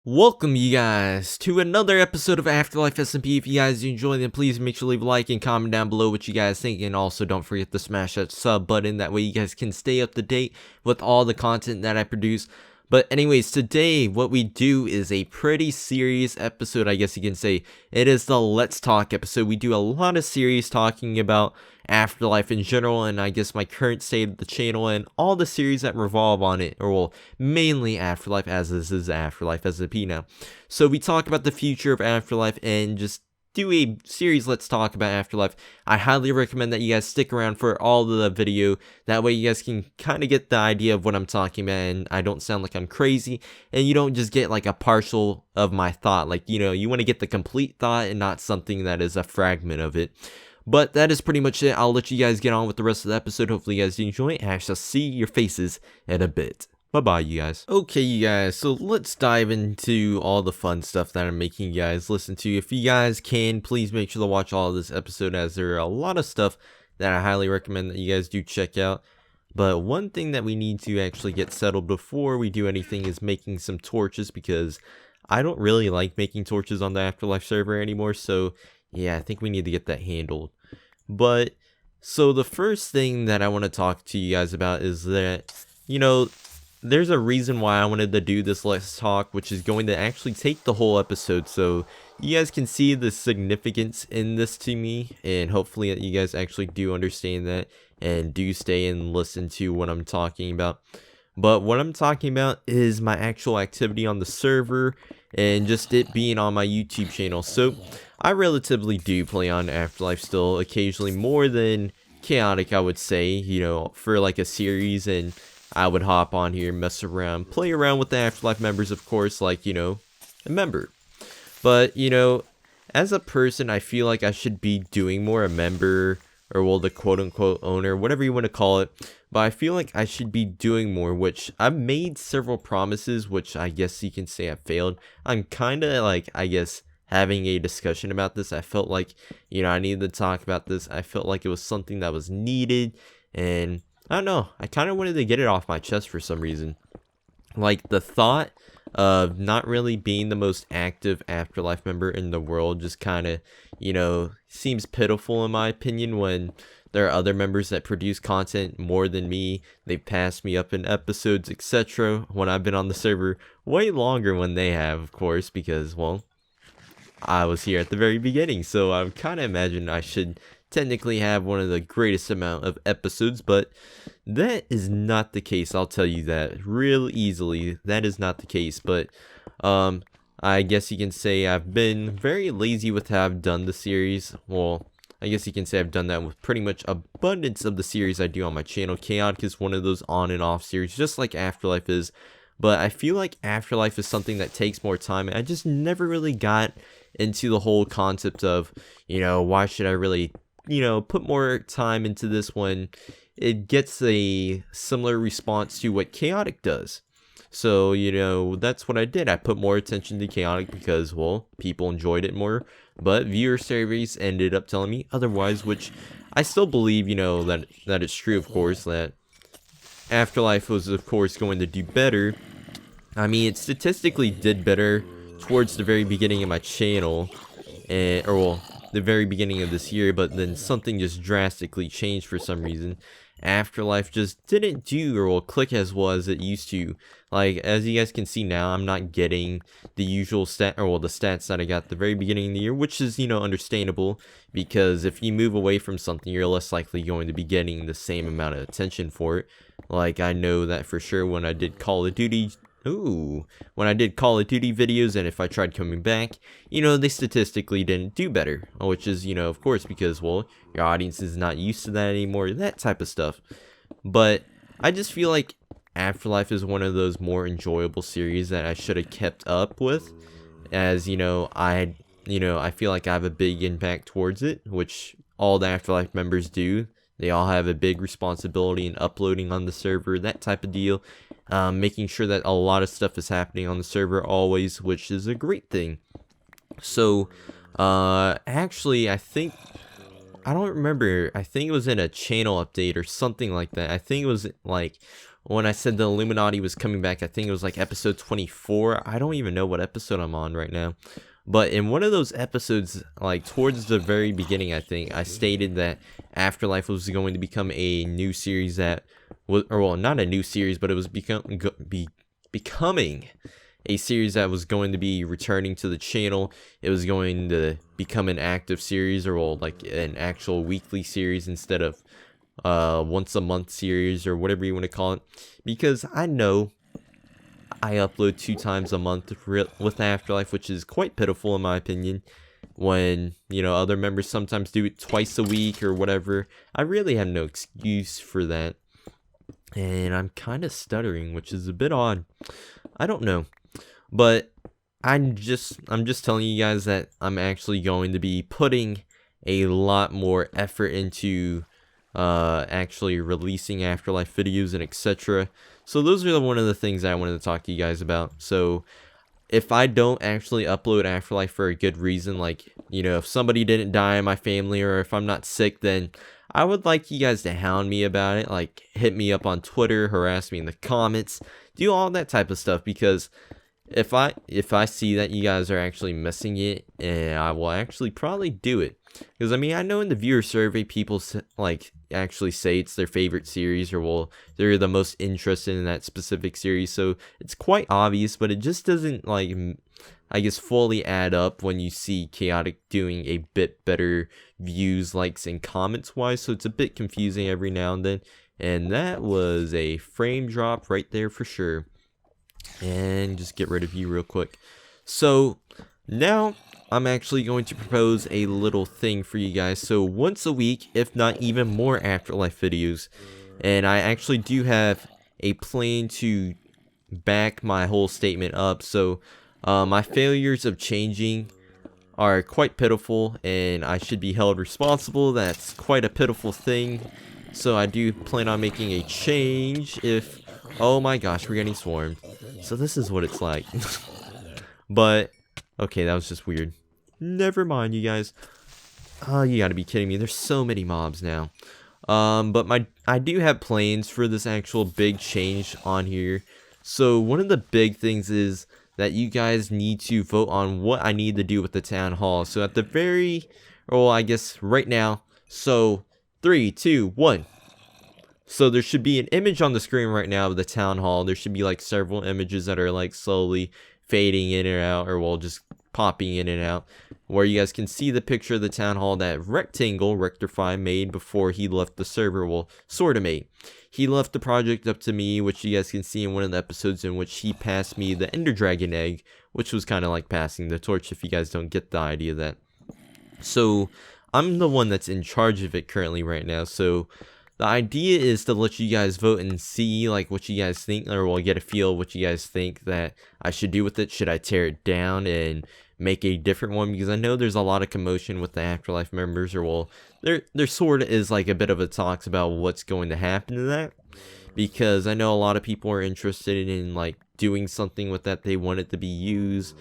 Welcome you guys to another episode of AfterLife SMP. If you guys enjoy them, please make sure to leave a like and comment down below what you guys think, and also don't forget to smash that sub button. That way you guys can stay up to date with all the content that I produce. But anyways, today what we do is a pretty serious episode, I guess you can say. It is the Let's Talk episode. We do a lot of series talking about AfterLife in general, and I guess my current state of the channel and all the series that revolve on it, or well, mainly AfterLife, as this is AfterLife SMP now. So we talk about the future of AfterLife and just do a series Let's Talk about AfterLife. I highly recommend that you guys stick around for all of the video. That way you guys can kind of get the idea of what I'm talking about, and I don't sound like I'm crazy, and you don't just get like a partial of my thought. Like, you want to get the complete thought and not something that is a fragment of it. But that is pretty much it. I'll let you guys get on with the rest of the episode. Hopefully you guys do enjoy it, and I shall see your faces in a bit. Bye-bye, you guys. Okay, you guys, so let's dive into all the fun stuff that I'm making you guys listen to. If you guys can, please make sure to watch all of this episode, as there are a lot of stuff that I highly recommend that you guys do check out. But one thing that we need to actually get settled before we do anything is making some torches, because I don't really like making torches on the AfterLife server anymore, so yeah, I think we need to get that handled. But, so the first thing that I want to talk to you guys about is that, there's a reason why I wanted to do this Let's Talk, which is going to actually take the whole episode, so you guys can see the significance in this to me, and hopefully that you guys actually do understand that, and do stay and listen to what I'm talking about. But what I'm talking about is my actual activity on the server, and just it being on my YouTube channel. So I relatively do play on AfterLife still, occasionally more than chaotic, I would say, for like a series, and I would hop on here, mess around, play around with the AfterLife members, of course, like, a member. But, as a person, I feel like I should be doing more, a member, or well, the quote-unquote owner, whatever you want to call it. But I feel like I should be doing more, which I've made several promises, which I guess you can say I failed. I'm kind of like, I guess, having a discussion about this. I felt like, I needed to talk about this. I felt like it was something that was needed, and I don't know, I kind of wanted to get it off my chest for some reason. Like, the thought of not really being the most active AfterLife member in the world just kind of, seems pitiful in my opinion, when there are other members that produce content more than me. They've passed me up in episodes, etc. when I've been on the server way longer when they have, of course, because, well, I was here at the very beginning, so I kind of imagine I should technically have one of the greatest amount of episodes, but that is not the case. I'll tell you that real easily. That is not the case. But I guess you can say I've been very lazy with how I've done the series. Well, I guess you can say I've done that with pretty much abundance of the series I do on my channel. Chaotic is one of those on and off series, just like AfterLife is. But I feel like AfterLife is something that takes more time. I just never really got into the whole concept of, why should I really put more time into this when it gets a similar response to what Chaotic does. So, that's what I did. I put more attention to Chaotic because, well, people enjoyed it more, but viewer surveys ended up telling me otherwise, which I still believe, that it's true, of course, that AfterLife was, of course, going to do better. I mean, it statistically did better towards the very beginning of my channel, the very beginning of this year, but then something just drastically changed for some reason. AfterLife just didn't do or click as well as it used to. Like, as you guys can see now, I'm not getting the usual the stats that I got at the very beginning of the year, which is, understandable, because if you move away from something, you're less likely going to be getting the same amount of attention for it. Like, I know that for sure when I did Call of Duty videos, and if I tried coming back, they statistically didn't do better, which is, of course, because, well, your audience is not used to that anymore, that type of stuff. But I just feel like AfterLife is one of those more enjoyable series that I should have kept up with, as, I feel like I have a big impact towards it, which all the AfterLife members do. They all have a big responsibility in uploading on the server, that type of deal. Making sure that a lot of stuff is happening on the server always, which is a great thing. So, actually, I don't remember, I think it was in a channel update or something like that. I think it was like when I said the Illuminati was coming back. I think it was like episode 24. I don't even know what episode I'm on right now. But in one of those episodes, like towards the very beginning, I think, I stated that AfterLife was going to become a new series that was, or well, not a new series, but it was becoming a series that was going to be returning to the channel. It was going to become an active series, or well, like an actual weekly series instead of once a month series, or whatever you want to call it, because I know I upload 2 times a month with AfterLife, which is quite pitiful in my opinion. When, you know, other members sometimes do it twice a week or whatever, I really have no excuse for that. And I'm kind of stuttering, which is a bit odd. I don't know, but I'm just telling you guys that I'm actually going to be putting a lot more effort into actually releasing AfterLife videos and etc. So those are one of the things I wanted to talk to you guys about. So if I don't actually upload AfterLife for a good reason, like, you know, if somebody didn't die in my family, or if I'm not sick, then I would like you guys to hound me about it. Like, hit me up on Twitter, harass me in the comments, do all that type of stuff, because if I see that you guys are actually missing it, and I will actually probably do it. Because I mean, I know in the viewer survey, people like actually say it's their favorite series, or well, they're the most interested in that specific series. So it's quite obvious, but it just doesn't, like, I guess, fully add up when you see Chaotic doing a bit better views, likes, and comments wise. So it's a bit confusing every now and then. And that was a frame drop right there for sure. And just get rid of you real quick. So now I'm actually going to propose a little thing for you guys. So once a week, if not even more AfterLife videos. And I actually do have a plan to back my whole statement up. So my failures of changing are quite pitiful, and I should be held responsible. That's quite a pitiful thing. So I do plan on making a change if... Oh my gosh, we're getting swarmed. So this is what it's like. But, okay, that was just weird. Never mind, you guys. Oh, you gotta be kidding me. There's so many mobs now. But I do have plans for this actual big change on here. So one of the big things is that you guys need to vote on what I need to do with the town hall. So at the very, well, I guess right now. So 3, 2, 1. So there should be an image on the screen right now of the town hall. There should be like several images that are like slowly fading in and out, or well, just popping in and out, where you guys can see the picture of the town hall that Rectify made before he left the server. Well, sort of made. He left the project up to me, which you guys can see in one of the episodes in which he passed me the Ender Dragon egg, which was kind of like passing the torch, if you guys don't get the idea of that. So I'm the one that's in charge of it currently right now. So the idea is to let you guys vote and see like what you guys think, or we'll get a feel of what you guys think that I should do with it. Should I tear it down and make a different one? Because I know there's a lot of commotion with the AfterLife members, or well, there sort of is like a bit of a talks about what's going to happen to that. Because I know a lot of people are interested in like doing something with that. They want it to be used,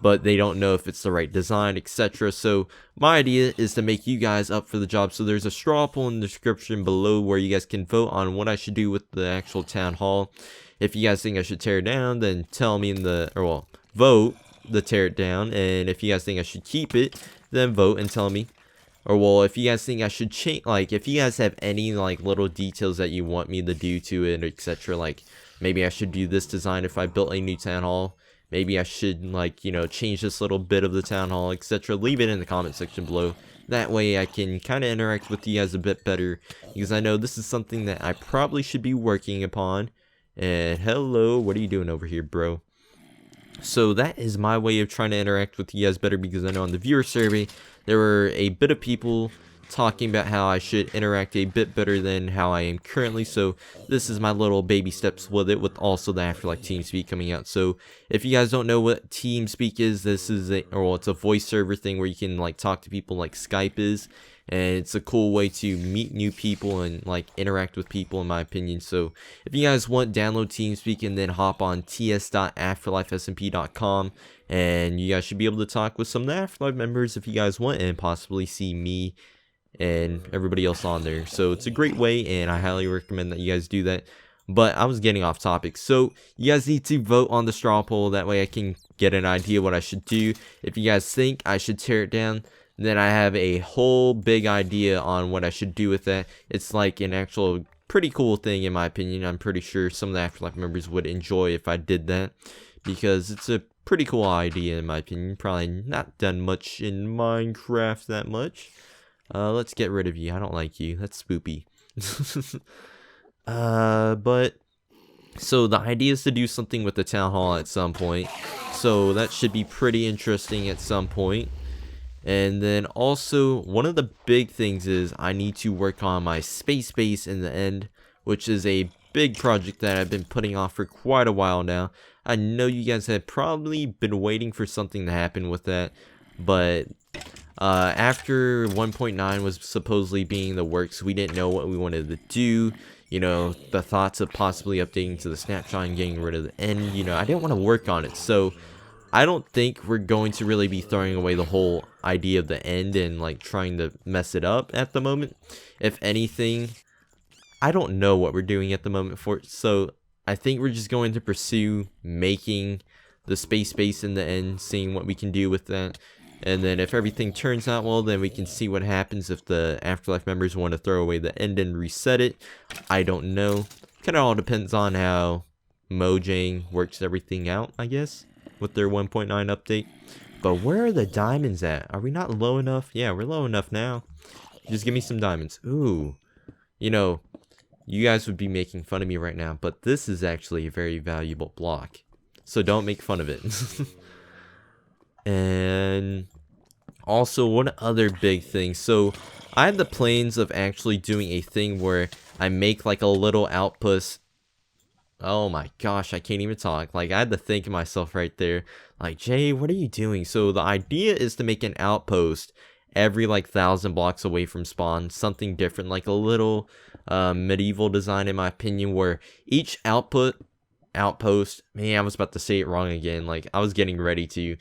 but they don't know if it's the right design, etc. So my idea is to make you guys up for the job. So there's a straw poll in the description below where you guys can vote on what I should do with the actual town hall. If you guys think I should tear it down, then tell me in the, or well, vote to tear it down. And if you guys think I should keep it, then vote and tell me. Or well, if you guys think I should change, like if you guys have any like little details that you want me to do to it, etc. Like maybe I should do this design if I built a new town hall. Maybe I should, like, you know, change this little bit of the town hall, etc. Leave it in the comment section below. That way I can kind of interact with you guys a bit better, because I know this is something that I probably should be working upon. And hello, what are you doing over here, bro? So that is my way of trying to interact with you guys better, because I know on the viewer survey, there were a bit of people talking about how I should interact a bit better than how I am currently. So this is my little baby steps with it, with also the AfterLife Teamspeak coming out. So if you guys don't know what Teamspeak is, this is a, or well, it's a voice server thing where you can like talk to people like Skype is, and it's a cool way to meet new people and like interact with people, in my opinion. So if you guys want, download Teamspeak and then hop on ts.afterlifesmp.com, and you guys should be able to talk with some of the AfterLife members if you guys want, and possibly see me and everybody else on there. So it's a great way, and I highly recommend that you guys do that. But I was getting off topic. So you guys need to vote on the straw poll. That way I can get an idea what I should do. If you guys think I should tear it down, then I have a whole big idea on what I should do with that. It's like an actual pretty cool thing in my opinion. I'm pretty sure some of the AfterLife members would enjoy if I did that, because it's a pretty cool idea in my opinion. Probably not done much in Minecraft that much. Let's get rid of you. I don't like you. That's spoopy. But so the idea is to do something with the town hall at some point. So that should be pretty interesting at some point. And then also one of the big things is I need to work on my space base in the end, which is a big project that I've been putting off for quite a while now. I know you guys have probably been waiting for something to happen with that, but after 1.9 was supposedly being in the works, we didn't know what we wanted to do. You know, the thoughts of possibly updating to the snapshot and getting rid of the end, you know, I didn't want to work on it. So I don't think we're going to really be throwing away the whole idea of the end and like trying to mess it up at the moment. If anything, I don't know what we're doing at the moment for it. So I think we're just going to pursue making the space base in the end, seeing what we can do with that. And then if everything turns out well, then we can see what happens if the AfterLife members want to throw away the end and reset it. I don't know. Kind of all depends on how Mojang works everything out, I guess, with their 1.9 update. But where are the diamonds at? Are we not low enough? Yeah, we're low enough now. Just give me some diamonds. Ooh. You know, you guys would be making fun of me right now, but this is actually a very valuable block. So don't make fun of it. And also one other big thing. So I have the plans of actually doing a thing where I make like a little outpost. Oh my gosh, I can't even talk. Like, I had to think of myself right there. Like, Jay, what are you doing? So the idea is to make an outpost every like 1,000 blocks away from spawn. Something different, like a little medieval design in my opinion, where each outpost, man, I was about to say it wrong again. Like, I was getting ready to.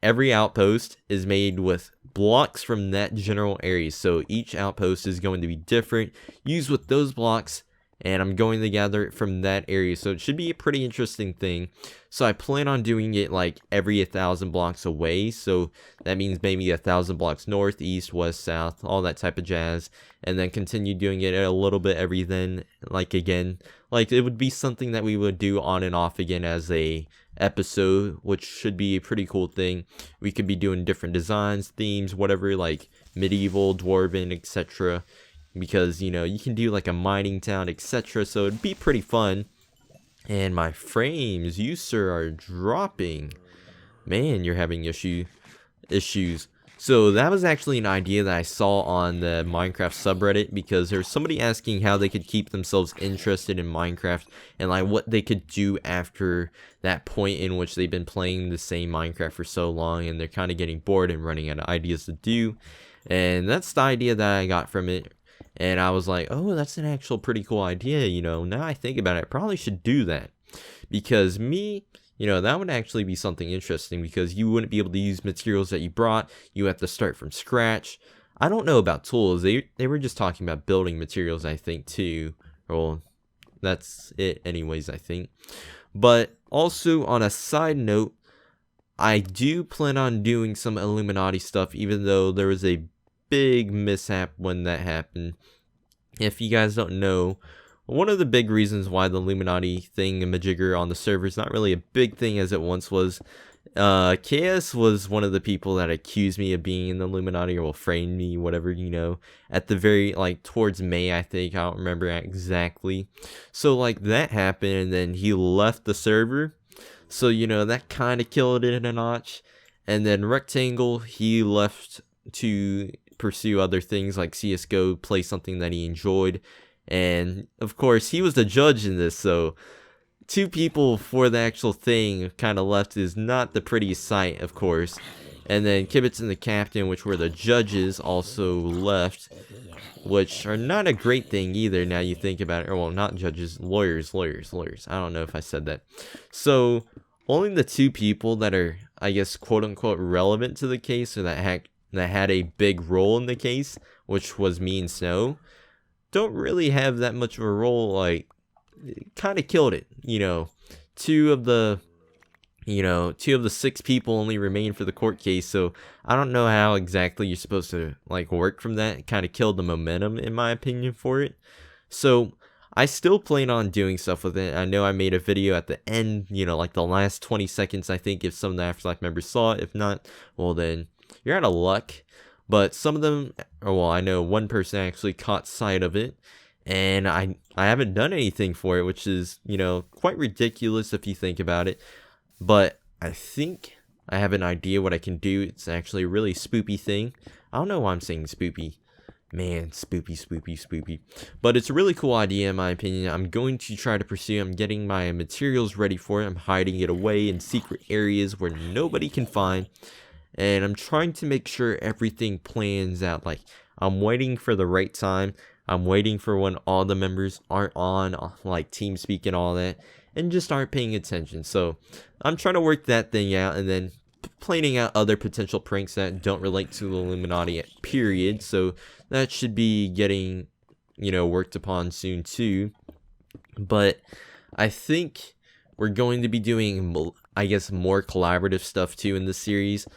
Every outpost is made with blocks from that general area. So each outpost is going to be different, used with those blocks, and I'm going to gather it from that area. So it should be a pretty interesting thing. So I plan on doing it like every 1,000 blocks away. So that means maybe 1,000 blocks north, east, west, south, all that type of jazz. And then continue doing it a little bit every then, like again. Like, it would be something that we would do on and off again as a episode, which should be a pretty cool thing. We could be doing different designs, themes, whatever, like medieval, dwarven, etc. Because, you know, you can do like a mining town, etc. So it'd be pretty fun. And my frames, you sir, are dropping. Man, you're having issues. So that was actually an idea that I saw on the Minecraft subreddit, because there's somebody asking how they could keep themselves interested in Minecraft and like what they could do after that point in which they've been playing the same Minecraft for so long and they're kind of getting bored and running out of ideas to do. And that's the idea that I got from it. And I was like, oh, that's an actual pretty cool idea, you know. Now I think about it, I probably should do that. Because you know, that would actually be something interesting, because you wouldn't be able to use materials that you brought. You have to start from scratch. I don't know about tools. They were just talking about building materials, I think, too. Well, that's it anyways, I think. But also, on a side note, I do plan on doing some Illuminati stuff, even though there was a big mishap when that happened. If you guys don't know, one of the big reasons why the Illuminati thingamajigger on the server is not really a big thing as it once was, KS was one of the people that accused me of being in the Illuminati, or will frame me, whatever, you know, at the very, like, towards May, I think. I don't remember exactly. So, like, that happened, and then he left the server. So, you know, that kind of killed it a notch. And then Rectangle, he left to pursue other things like CSGO, play something that he enjoyed. And of course, he was the judge in this, so 2 people for the actual thing kind of left is not the prettiest sight, of course. And then Kibitz and the captain, which were the judges, also left, which are not a great thing either now you think about it. Or, well, not judges, lawyers. I don't know if I said that. So only the 2 people that are, I guess, quote-unquote relevant to the case, or that had a big role in the case, which was me and Snow, don't really have that much of a role. Like, kind of killed it. Two of the 6 people only remain for the court case, so I don't know how exactly you're supposed to like work from that. It kind of killed the momentum, in my opinion, for it. So I still plan on doing stuff with it. I know I made a video at the end, like the last 20 seconds, I think, if some of the AfterLife members saw it. If not, well then, you're out of luck. But some of them, I know one person actually caught sight of it, and I haven't done anything for it, which is, quite ridiculous if you think about it. But I think I have an idea what I can do. It's actually a really spoopy thing. I don't know why I'm saying spoopy. Man, spoopy. But it's a really cool idea in my opinion. I'm going to try to pursue. I'm getting my materials ready for it. I'm hiding it away in secret areas where nobody can find. And I'm trying to make sure everything plans out. Like, I'm waiting for the right time. I'm waiting for when all the members aren't on, like, TeamSpeak and all that, and just aren't paying attention. So, I'm trying to work that thing out, and then planning out other potential pranks that don't relate to the Illuminati, period. So, that should be getting, worked upon soon, too. But, I think we're going to be doing, I guess, more collaborative stuff, too, in this series.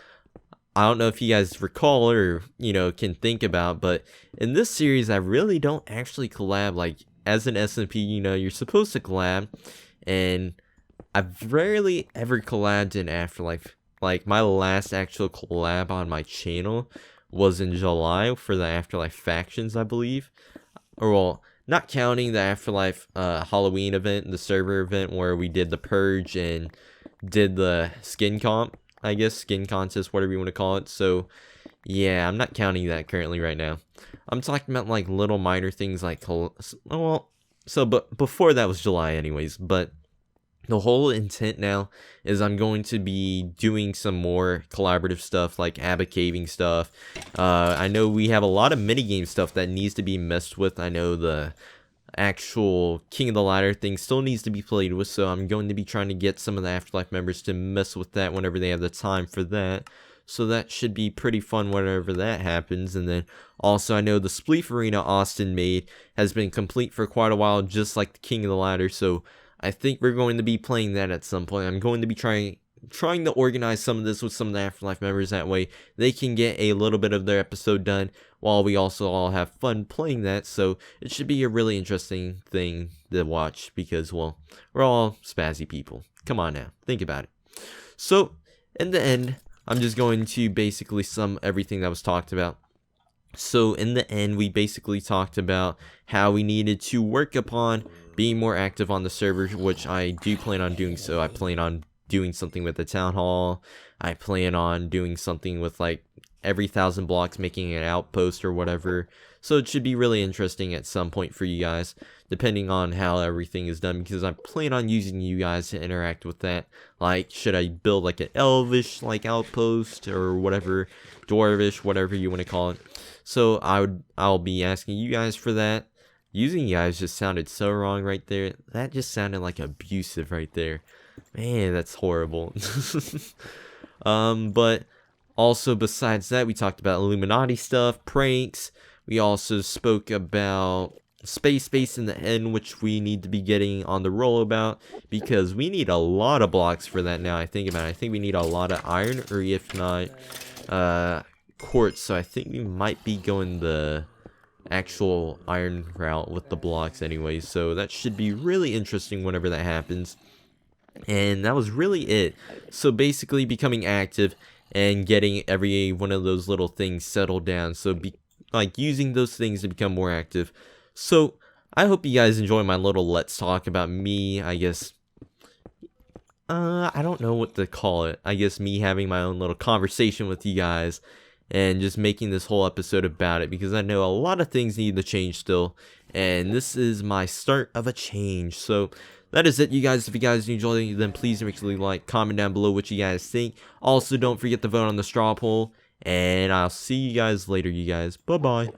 I don't know if you guys recall or, can think about, but in this series, I really don't actually collab. Like, as an SMP, you're supposed to collab, and I've rarely ever collabed in AfterLife. Like, my last actual collab on my channel was in July for the AfterLife factions, I believe. Or, well, not counting the AfterLife Halloween event, the server event where we did the purge and did the skin comp. I guess skin contest, whatever you want to call it. So, yeah, I'm not counting that currently right now. I'm talking about like little minor things like, but before that was July anyways. But the whole intent now is I'm going to be doing some more collaborative stuff like Abba caving stuff. I know we have a lot of minigame stuff that needs to be messed with. I know the actual King of the Ladder thing still needs to be played with, so I'm going to be trying to get some of the AfterLife members to mess with that whenever they have the time for that. So that should be pretty fun whenever that happens. And then also I know the Spleef Arena Austin made has been complete for quite a while, just like the King of the Ladder, so I think we're going to be playing that at some point. I'm going to be trying to organize some of this with some of the AfterLife members, that way they can get a little bit of their episode done while we also all have fun playing that. So it should be a really interesting thing to watch because, well, we're all spazzy people. Come on now, think about it. So in the end, I'm just going to basically sum everything that was talked about. So in the end, we basically talked about how we needed to work upon being more active on the server, which I do plan on doing. So I plan on doing something with the town hall. I plan on doing something with like every 1,000 blocks making an outpost or whatever. So it should be really interesting at some point for you guys, depending on how everything is done, because I plan on using you guys to interact with that. Like, should I build like an elvish like outpost or whatever, dwarvish, whatever you want to call it. So I'll be asking you guys for that. Using you guys just sounded so wrong right there. That just sounded like abusive right there. Man, that's horrible. But also besides that, we talked about Illuminati stuff, pranks. We also spoke about space base in the end, which we need to be getting on the roll about, because we need a lot of blocks for that now. I think about it. I think we need a lot of iron, or if not, quartz. So I think we might be going the actual iron route with the blocks anyways. So that should be really interesting whenever that happens. And that was really it. So basically becoming active and getting every one of those little things settled down. So like using those things to become more active. So I hope you guys enjoy my little let's talk about me, I guess. I don't know what to call it. I guess me having my own little conversation with you guys and just making this whole episode about it, because I know a lot of things need to change still, and this is my start of a change. So that is it, you guys. If you guys enjoyed it, then please make sure to like, comment down below what you guys think. Also, don't forget to vote on the straw poll, and I'll see you guys later, you guys. Bye-bye.